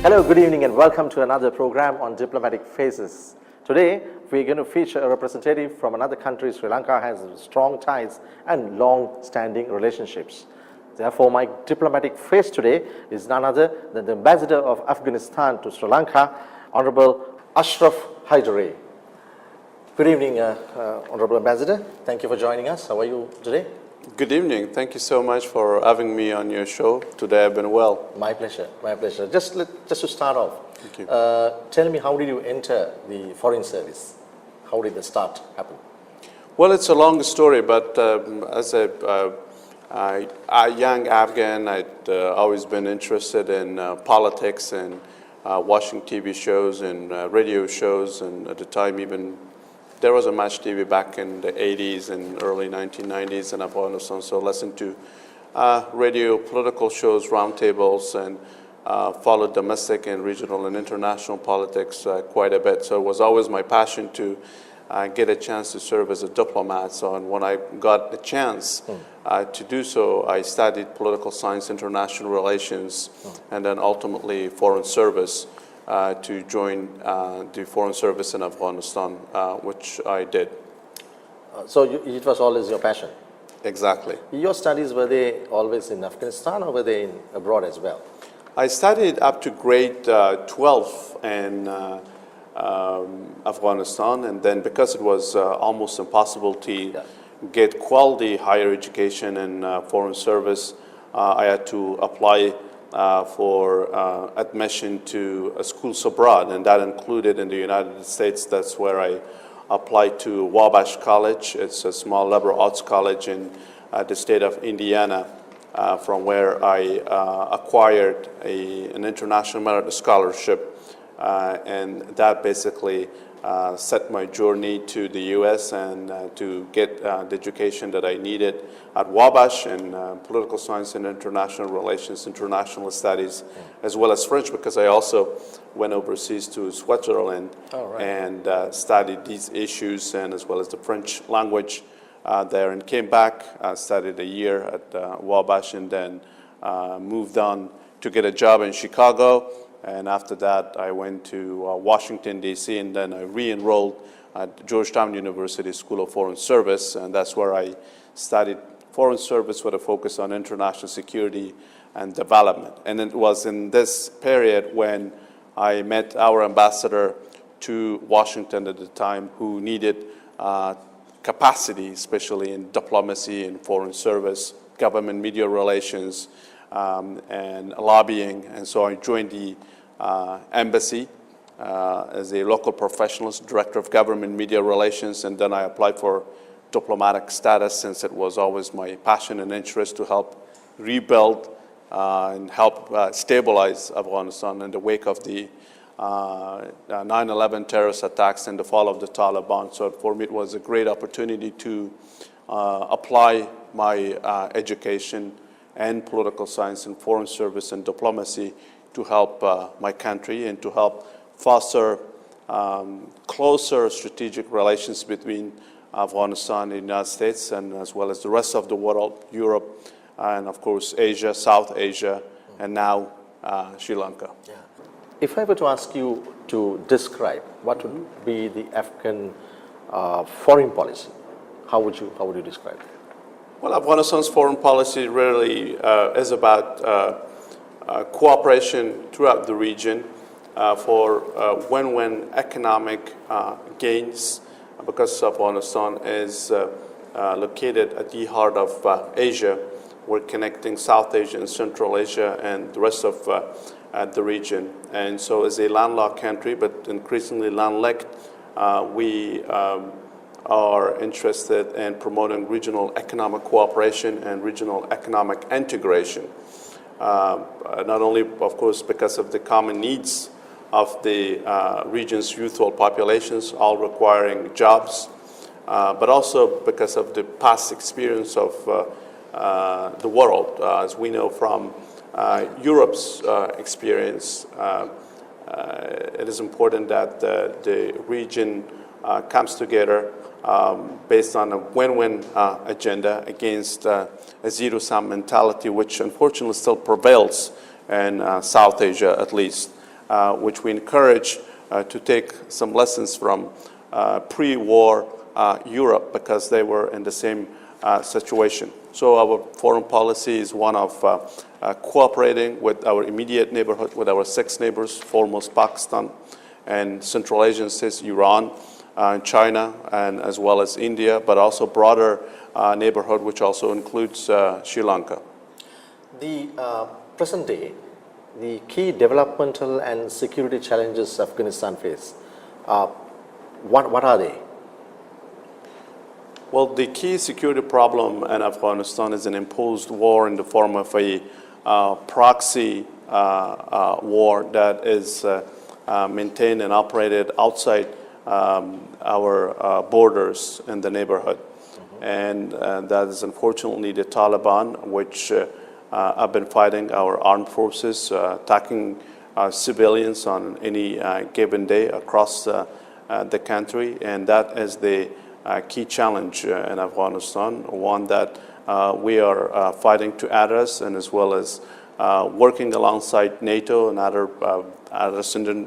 Hello, good evening, and welcome to another program on Diplomatic Faces. Today, we're going to feature a representative from another country. Sri Lanka has strong ties and long-standing relationships. Therefore, my diplomatic face today is none other than the ambassador of Afghanistan to Sri Lanka, Honorable Ashraf Haidari. Good evening, Honorable Ambassador. Thank you for joining us. How are you today? Good evening. Thank you so much for having me on your show. Today I've been well. My pleasure. My pleasure. Just to start off, Thank you. Tell me, how did you enter the Foreign Service? How did the start happen? Well, it's a long story, but as a young Afghan, I'd always been interested in politics and watching TV shows and radio shows, and at the time even there wasn't much TV back in the 80s and early 1990s in Afghanistan, so I listened to radio, political shows, roundtables, and followed domestic and regional and international politics quite a bit. So it was always my passion to get a chance to serve as a diplomat. So and when I got the chance to do so, I studied political science, international relations, and then ultimately foreign service. To join the Foreign Service in Afghanistan, which I did. So it was always your passion? Exactly. Your studies, were they always in Afghanistan or were they abroad as well? I studied up to grade 12 in Afghanistan, and then because it was almost impossible to get quality higher education in Foreign Service, I had to apply for admission to schools abroad, and that included in the United States. That's where I applied to Wabash College. It's a small liberal arts college in the state of Indiana, from where I acquired an international merit scholarship, and that basically set my journey to the U.S. and to get the education that I needed at Wabash in political science and international relations, international studies, as well as French, because I also went overseas to Switzerland and studied these issues, and as well as the French language there, and came back, studied a year at Wabash, and then moved on to get a job in Chicago. And after that, I went to Washington, D.C., and then I re-enrolled at Georgetown University School of Foreign Service, and that's where I studied Foreign Service with a focus on international security and development. And it was in this period when I met our ambassador to Washington at the time, who needed capacity, especially in diplomacy and foreign service, government media relations, and lobbying. And so I joined the embassy as a local professionalist, director of government media relations, and then I applied for diplomatic status, since it was always my passion and interest to help rebuild and help stabilize Afghanistan in the wake of the 9/11 terrorist attacks and the fall of the Taliban. So for me, it was a great opportunity to apply my education and political science and foreign service and diplomacy to help my country and to help foster closer strategic relations between Afghanistan and the United States, and as well as the rest of the world, Europe, and of course Asia, South Asia, and now Sri Lanka. Yeah. If I were to ask you to describe what would be the Afghan foreign policy, how would you describe it? Well, Afghanistan's foreign policy really is about cooperation throughout the region for win-win economic gains, because Afghanistan is located at the heart of Asia. We're connecting South Asia and Central Asia and the rest of the region. And so as a landlocked country, but increasingly landlocked, we are interested in promoting regional economic cooperation and regional economic integration. Not only, of course, because of the common needs of the region's youthful populations, all requiring jobs, but also because of the past experience of the world. As we know from Europe's experience, it is important that the region comes together based on a win-win agenda against a zero-sum mentality, which unfortunately still prevails in South Asia, at least. which we encourage to take some lessons from pre-war Europe, because they were in the same situation. So our foreign policy is one of cooperating with our immediate neighborhood, with our 6 neighbors, foremost Pakistan and Central Asian states, Iran, China, and as well as India, but also broader neighborhood, which also includes Sri Lanka. The present day, the key developmental and security challenges Afghanistan face, what are they? Well, the key security problem in Afghanistan is an imposed war in the form of a proxy war that is maintained and operated outside our borders in the neighborhood. And that is unfortunately the Taliban, which have been fighting our armed forces, attacking civilians on any given day across the country. And that is the key challenge in Afghanistan, one that we are fighting to address, and as well as working alongside NATO and other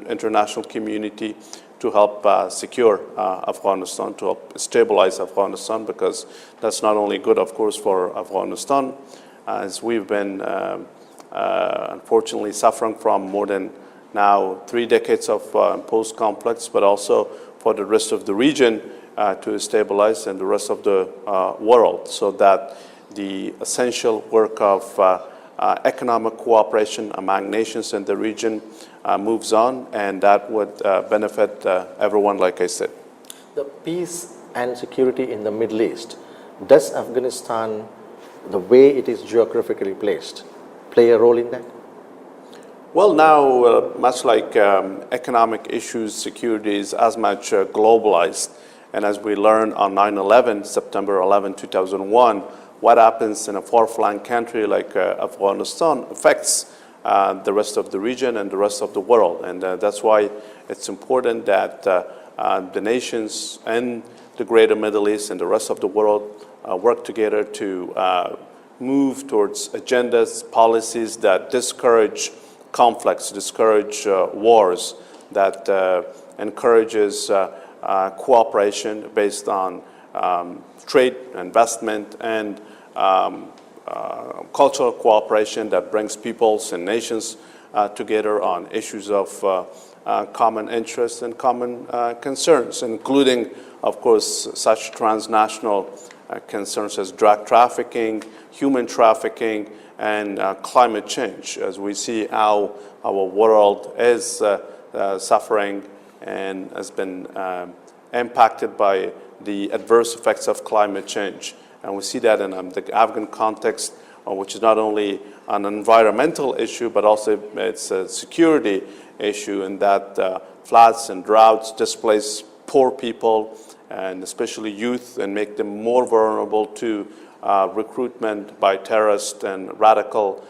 international community to help secure Afghanistan, to help stabilize Afghanistan, because that's not only good, of course, for Afghanistan, as we've been unfortunately suffering from more than now 3 decades of imposed conflicts, but also for the rest of the region to stabilize, and the rest of the world, so that the essential work of economic cooperation among nations in the region moves on, and that would benefit everyone, like I said. The peace and security in the Middle East, does Afghanistan, the way it is geographically placed, play a role in that? Well, now, much like economic issues, security is as much globalized. And as we learned on 9/11, September 11, 2001, what happens in a far-flung country like Afghanistan affects the rest of the region and the rest of the world. And that's why it's important that the nations in the greater Middle East and the rest of the world work together to move towards agendas, policies that discourage conflicts, discourage wars, that encourages cooperation based on trade, investment, and cultural cooperation that brings peoples and nations together on issues of common interests and common concerns, including, of course, such transnational concerns as drug trafficking, human trafficking, and climate change, as we see how our world is suffering and has been impacted by the adverse effects of climate change. And we see that in the Afghan context, which is not only an environmental issue, but also it's a security issue, in that floods and droughts displace poor people, and especially youth, and make them more vulnerable to recruitment by terrorist and radical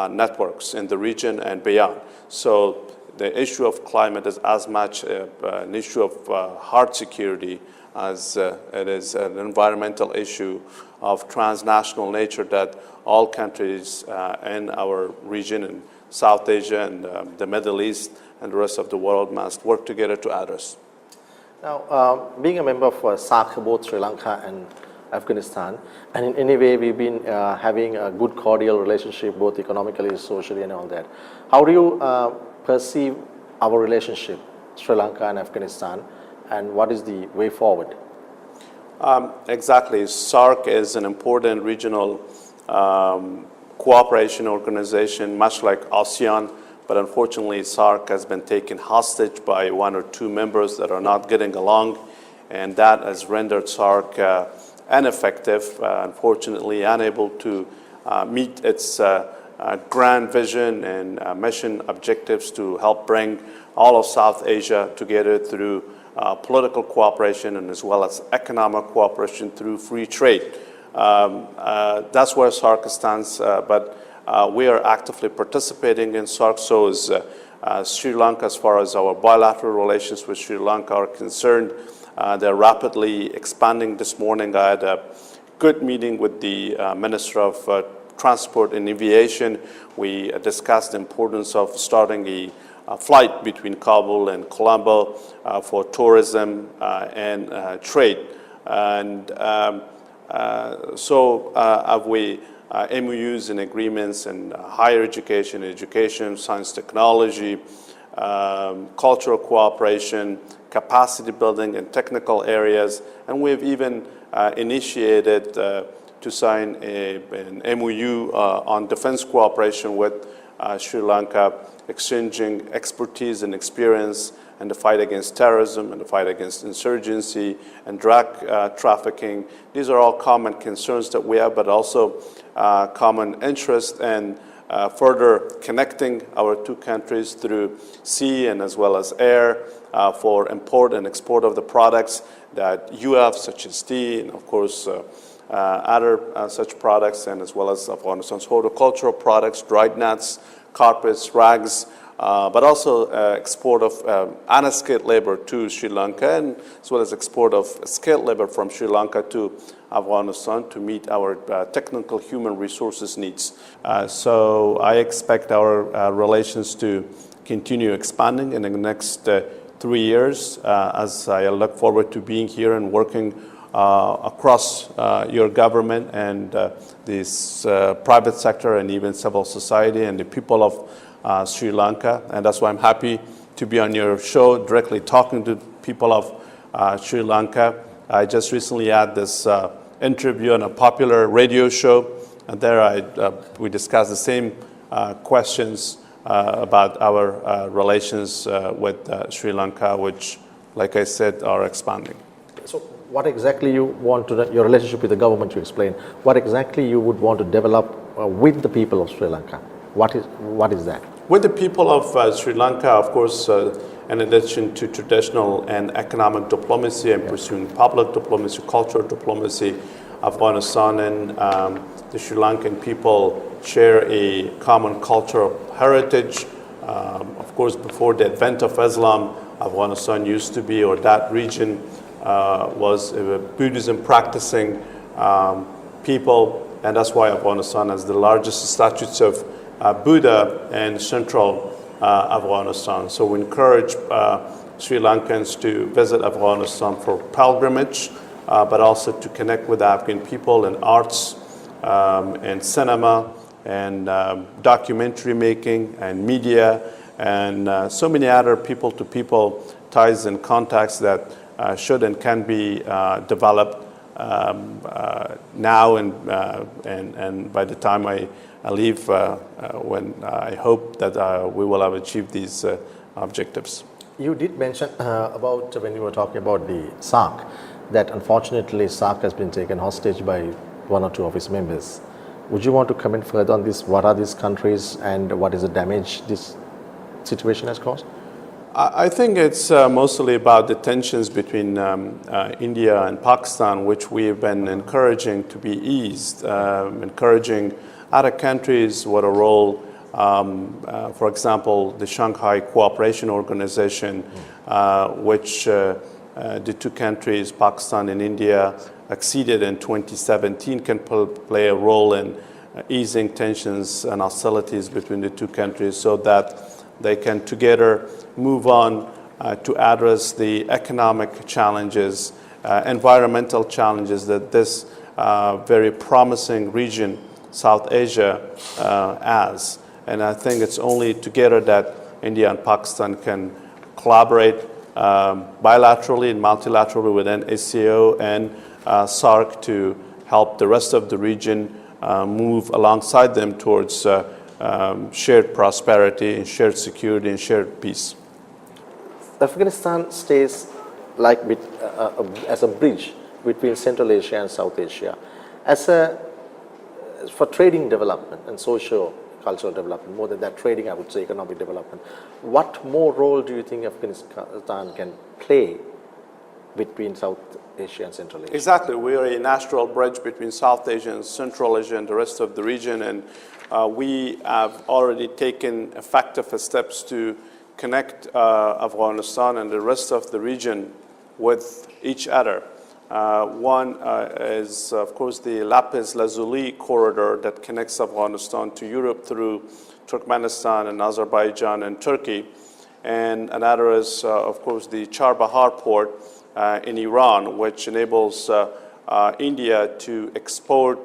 networks in the region and beyond. So the issue of climate is as much an issue of hard security as it is an environmental issue of transnational nature that all countries in our region, in South Asia and the Middle East and the rest of the world, must work together to address. Now, being a member of SAARC, both Sri Lanka and Afghanistan, and in any way we've been having a good cordial relationship, both economically, socially, and all that. How do you perceive our relationship, Sri Lanka and Afghanistan, and what is the way forward? Exactly. SAARC is an important regional cooperation organization, much like ASEAN, but unfortunately SAARC has been taken hostage by 1 or 2 members that are not getting along, and that has rendered SAARC ineffective, unfortunately unable to meet its grand vision and mission objectives to help bring all of South Asia together through political cooperation, and as well as economic cooperation through free trade. That's where SAARC stands, but we are actively participating in SAARC. So is Sri Lanka, as far as our bilateral relations with Sri Lanka are concerned. They're rapidly expanding. This morning I had a good meeting with the Minister of Transport and Aviation. We discussed the importance of starting a flight between Kabul and Colombo for tourism and trade. And so have we MOUs and agreements in higher education, science, technology, cultural cooperation, capacity building in technical areas, and we've even initiated to sign an MOU on defense cooperation with Sri Lanka, exchanging expertise and experience in the fight against terrorism and the fight against insurgency and drug trafficking. These are all common concerns that we have, but also common interest in further connecting our two countries through sea and as well as air for import and export of the products that you have, such as tea and of course other such products, and as well as Afghanistan's horticultural products, dried nuts, carpets, rags, but also export of unskilled labor to Sri Lanka, and as well as export of skilled labor from Sri Lanka to Afghanistan to meet our technical human resources needs. So I expect our relations to continue expanding in the next 3 years as I look forward to being here and working across your government and this private sector and even civil society and the people of Sri Lanka. And that's why I'm happy to be on your show, directly talking to people of Sri Lanka. I just recently had this interview on a popular radio show, and there we discussed the same questions about our relations with Sri Lanka, which, like I said, are expanding. So what exactly you want to, your relationship with the government, to explain, what exactly you would want to develop with the people of Sri Lanka? What is that? With the people of Sri Lanka, of course, in addition to traditional and economic diplomacy and pursuing public diplomacy, cultural diplomacy, Afghanistan and the Sri Lankan people share a common cultural heritage. Of course, before the advent of Islam, Afghanistan used to be, or that region was a Buddhism practicing people, and that's why Afghanistan has the largest statues of Buddha in central Afghanistan. So we encourage Sri Lankans to visit Afghanistan for pilgrimage, but also to connect with the Afghan people in arts and cinema and documentary making and media and so many other people-to-people ties and contacts that should and can be developed now and by the time I leave, when I hope that we will have achieved these objectives. You did mention about, when you were talking about the SARC, that unfortunately SARC has been taken hostage by one or two of its members. Would you want to comment further on this? What are these countries and what is the damage this situation has caused? I think it's mostly about the tensions between India and Pakistan, which we have been encouraging to be eased, encouraging other countries what a role, for example, the Shanghai Cooperation Organization, which the two countries, Pakistan and India, acceded in 2017, can play a role in easing tensions and hostilities between the two countries so that they can together move on to address the economic challenges, environmental challenges that this very promising region, South Asia, has. And I think it's only together that India and Pakistan can collaborate bilaterally and multilaterally within SCO and SARC to help the rest of the region move alongside them towards shared prosperity and shared security and shared peace. Afghanistan stays like as a bridge between Central Asia and South Asia. For trading development and socio-cultural development, more than that, trading, I would say, economic development, what more role do you think Afghanistan can play between South Asia and Central Asia? Exactly. We are a natural bridge between South Asia and Central Asia and the rest of the region, and we have already taken effective steps to connect Afghanistan and the rest of the region with each other. One is, of course, the Lapis Lazuli corridor that connects Afghanistan to Europe through Turkmenistan and Azerbaijan and Turkey. and another is, of course, the Charbahar port in Iran, which enables India to export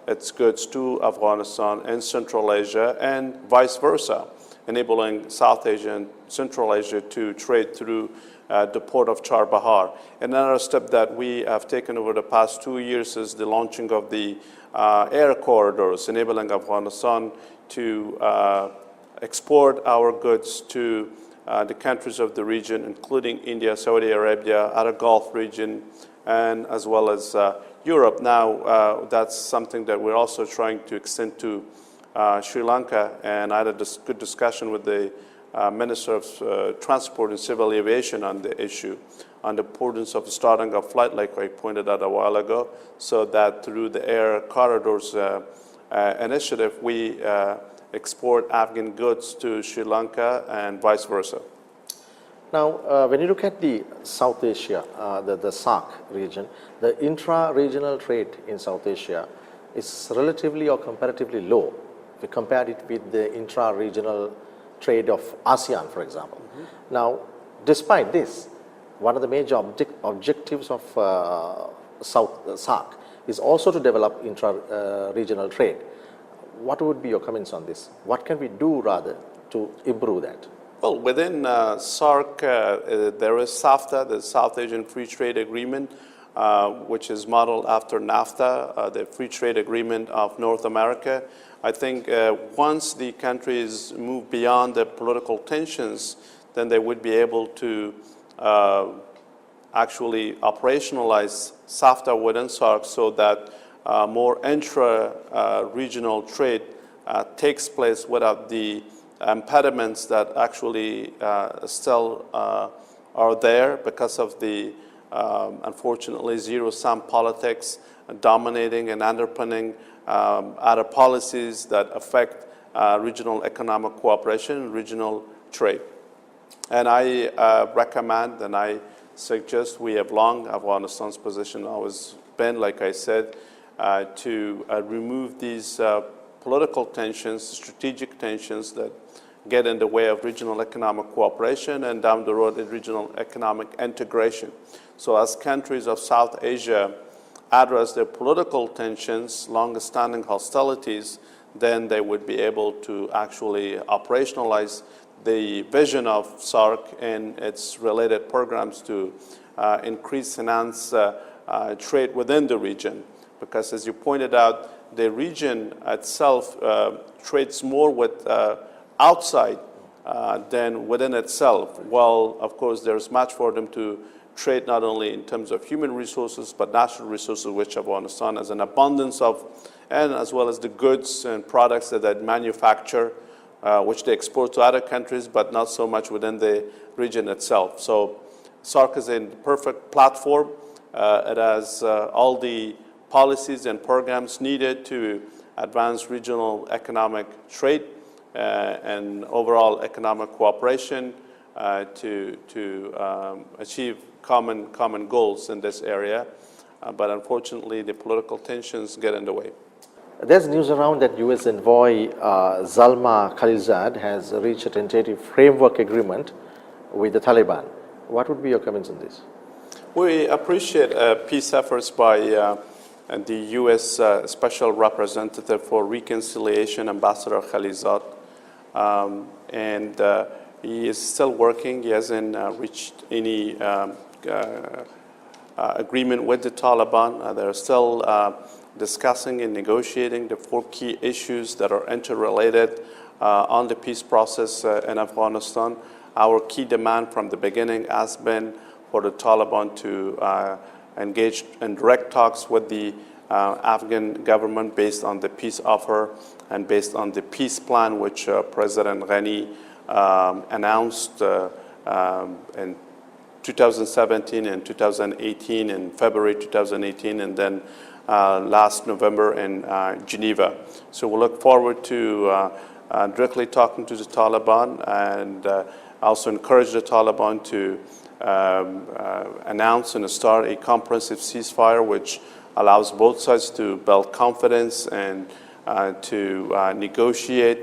its goods to Afghanistan and Central Asia, and vice versa, enabling South Asia and Central Asia to trade through the port of Charbahar. Another step that we have taken over the past 2 years is the launching of the air corridors, enabling Afghanistan to export our goods to the countries of the region, including India, Saudi Arabia, other Gulf region, and as well as Europe. Now, that's something that we're also trying to extend to Sri Lanka, and I had a good discussion with the Minister of Transport and Civil Aviation on the issue, on the importance of starting a flight, like I pointed out a while ago, so that through the air corridors initiative, we export Afghan goods to Sri Lanka and vice versa. Now, when you look at the South Asia, the SAARC region, the intra-regional trade in South Asia is relatively or comparatively low. If we compare it with the intra-regional trade of ASEAN, for example. Now, despite this, one of the major objectives of SAARC is also to develop intra-regional trade. What would be your comments on this? What can we do rather to improve that? Well, within SAARC, there is SAFTA, the South Asian Free Trade Agreement, which is modeled after NAFTA, the Free Trade Agreement of North America. I think once the countries move beyond the political tensions, then they would be able to actually operationalize SAFTA within SAARC so that more intra-regional trade takes place without the impediments that actually still are there because of the, unfortunately, zero-sum politics dominating and underpinning other policies that affect regional economic cooperation, regional trade. And I recommend and I suggest we have long, Afghanistan's position always been, like I said, to remove these political tensions, strategic tensions that get in the way of regional economic cooperation and down the road regional economic integration. So as countries of South Asia address their political tensions, long-standing hostilities, then they would be able to actually operationalize the vision of SAARC and its related programs to increase finance trade within the region. Because as you pointed out, the region itself trades more with outside than within itself. Well, of course, there's much for them to trade, not only in terms of human resources, but natural resources, which Afghanistan has an abundance of, and as well as the goods and products that they manufacture, which they export to other countries, but not so much within the region itself. So SAARC is a perfect platform. It has all the policies and programs needed to advance regional economic trade and overall economic cooperation to achieve common goals in this area. But unfortunately, the political tensions get in the way. There's news around that U.S. envoy Zalma Khalilzad has reached a tentative framework agreement with the Taliban. What would be your comments on this? We appreciate peace efforts by the U.S. Special Representative for Reconciliation, Ambassador Khalilzad. And he is still working. He hasn't reached any agreement with the Taliban. They're still discussing and negotiating the 4 key issues that are interrelated on the peace process in Afghanistan. Our key demand from the beginning has been for the Taliban to engage in direct talks with the Afghan government based on the peace offer and based on the peace plan which President Ghani announced in 2017 and 2018, in February 2018, and then last November in Geneva. So we look forward to directly talking to the Taliban, and also encourage the Taliban to announce and start a comprehensive ceasefire which allows both sides to build confidence and to negotiate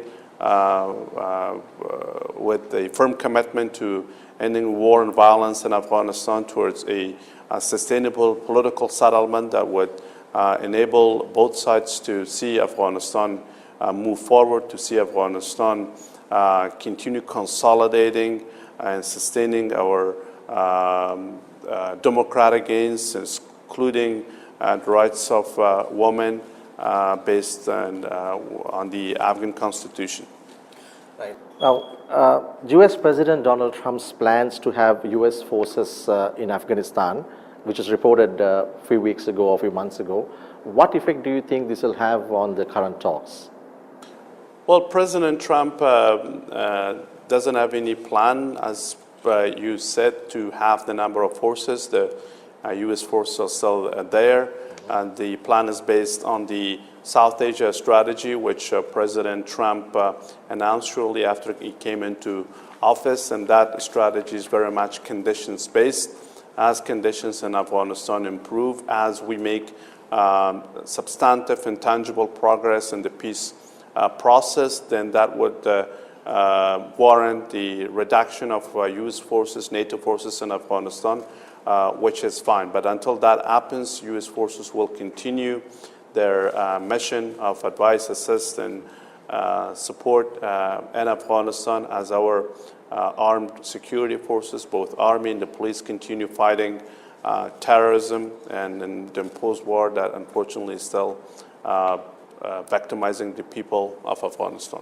with a firm commitment to ending war and violence in Afghanistan towards a sustainable political settlement that would enable both sides to see Afghanistan move forward, to see Afghanistan continue consolidating and sustaining our democratic gains, including the rights of women based on the Afghan constitution. Right. Now, U.S. President Donald Trump's plans to have U.S. forces in Afghanistan, which was reported a few weeks ago or a few months ago, what effect do you think this will have on the current talks? Well, President Trump doesn't have any plan, as you said, to have the number of forces. The U.S. forces are still there, and the plan is based on the South Asia strategy, which President Trump announced shortly after he came into office, and that strategy is very much conditions-based. As conditions in Afghanistan improve, as we make substantive and tangible progress in the peace process, then that would warrant the reduction of U.S. forces, NATO forces in Afghanistan, which is fine. But until that happens, U.S. forces will continue their mission of advice, assist, and support in Afghanistan as our armed security forces, both Army and the police, continue fighting terrorism and the imposed war that unfortunately is still victimizing the people of Afghanistan.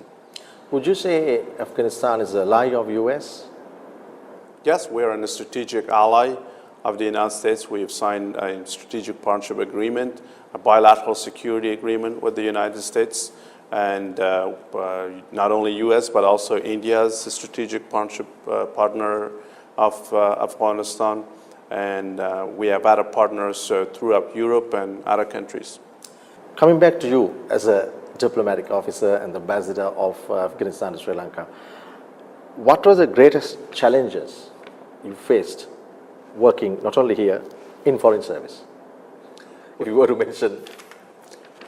Would you say Afghanistan is a ally of U.S.? Yes, we are a strategic ally of the United States. We have signed a strategic partnership agreement, a bilateral security agreement with the United States, and not only U.S. but also India is a strategic partnership partner of Afghanistan, and we have other partners throughout Europe and other countries. Coming back to you as a diplomatic officer and ambassador of Afghanistan to Sri Lanka, what were the greatest challenges you faced working not only here, in foreign service? If you were to mention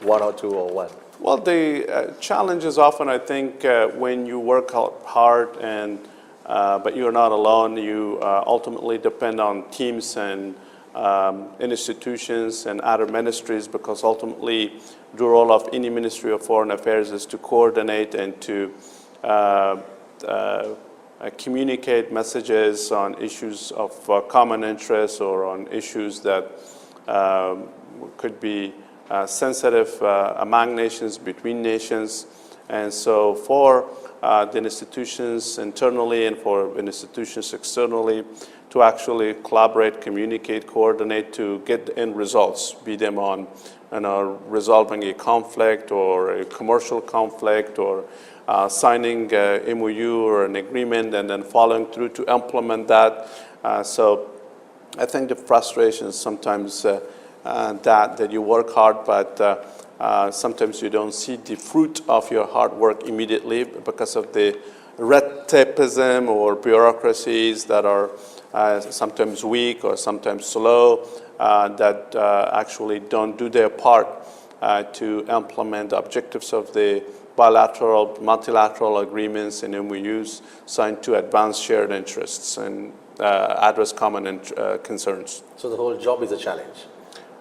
one or two or one. Well, the challenge is often, I think, when you work hard and but you're not alone. You ultimately depend on teams and institutions and other ministries, because ultimately the role of any Ministry of Foreign Affairs is to coordinate and to communicate messages on issues of common interest or on issues that could be sensitive among nations, between nations. And so for the institutions internally and for institutions externally to actually collaborate, communicate, coordinate to get end results, be them on resolving a conflict or a commercial conflict or signing a MOU or an agreement and then following through to implement that. So I think the frustration is sometimes that you work hard, but sometimes you don't see the fruit of your hard work immediately because of the red tapeism or bureaucracies that are sometimes weak or sometimes slow, that actually don't do their part to implement the objectives of the bilateral, multilateral agreements and MOUs signed to advance shared interests and address common concerns. So the whole job is a challenge.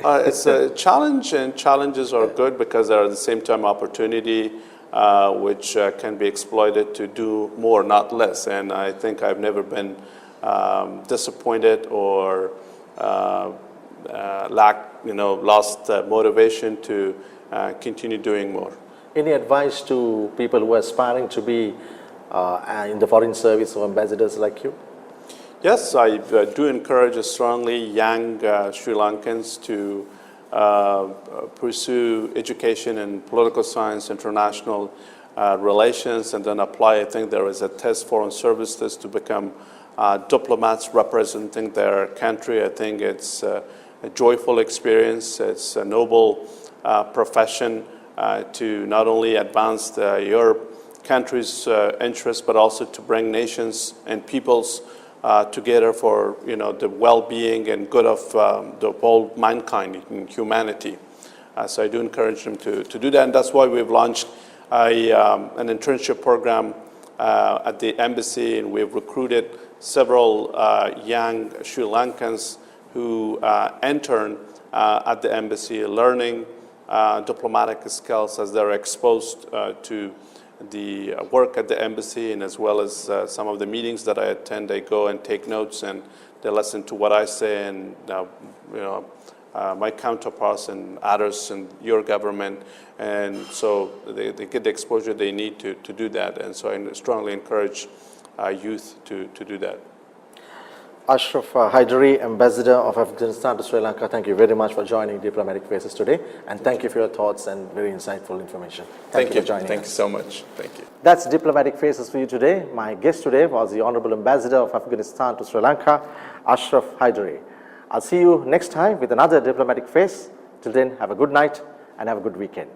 It's a challenge, and challenges are good because they're at the same time opportunity, which can be exploited to do more, not less. And I think I've never been disappointed or lost motivation to continue doing more. Any advice to people who are aspiring to be in the foreign service or ambassadors like you? Yes, I do encourage strongly young Sri Lankans to pursue education in political science, international relations, and then apply. I think there is a test, foreign service test, to become diplomats representing their country. I think it's a joyful experience. It's a noble profession to not only advance your country's interests, but also to bring nations and peoples together for the well-being and good of the whole mankind and humanity. So I do encourage them to do that, and that's why we've launched an internship program at the embassy, and we've recruited several young Sri Lankans who intern at the embassy, learning diplomatic skills as they're exposed to the work at the embassy, and as well as some of the meetings that I attend. They go and take notes, and they listen to what I say, and my counterparts and others in your government, and so they get the exposure they need to do that. And so I strongly encourage youth to do that. Ashraf Haidari, Ambassador of Afghanistan to Sri Lanka, thank you very much for joining Diplomatic Faces today, and thank you for your thoughts and very insightful information. Thank you for joining us. Thank you so much. Thank you. That's Diplomatic Faces for you today. My guest today was the Honorable Ambassador of Afghanistan to Sri Lanka, Ashraf Haidari. I'll see you next time with another Diplomatic Face. Till then, have a good night and have a good weekend.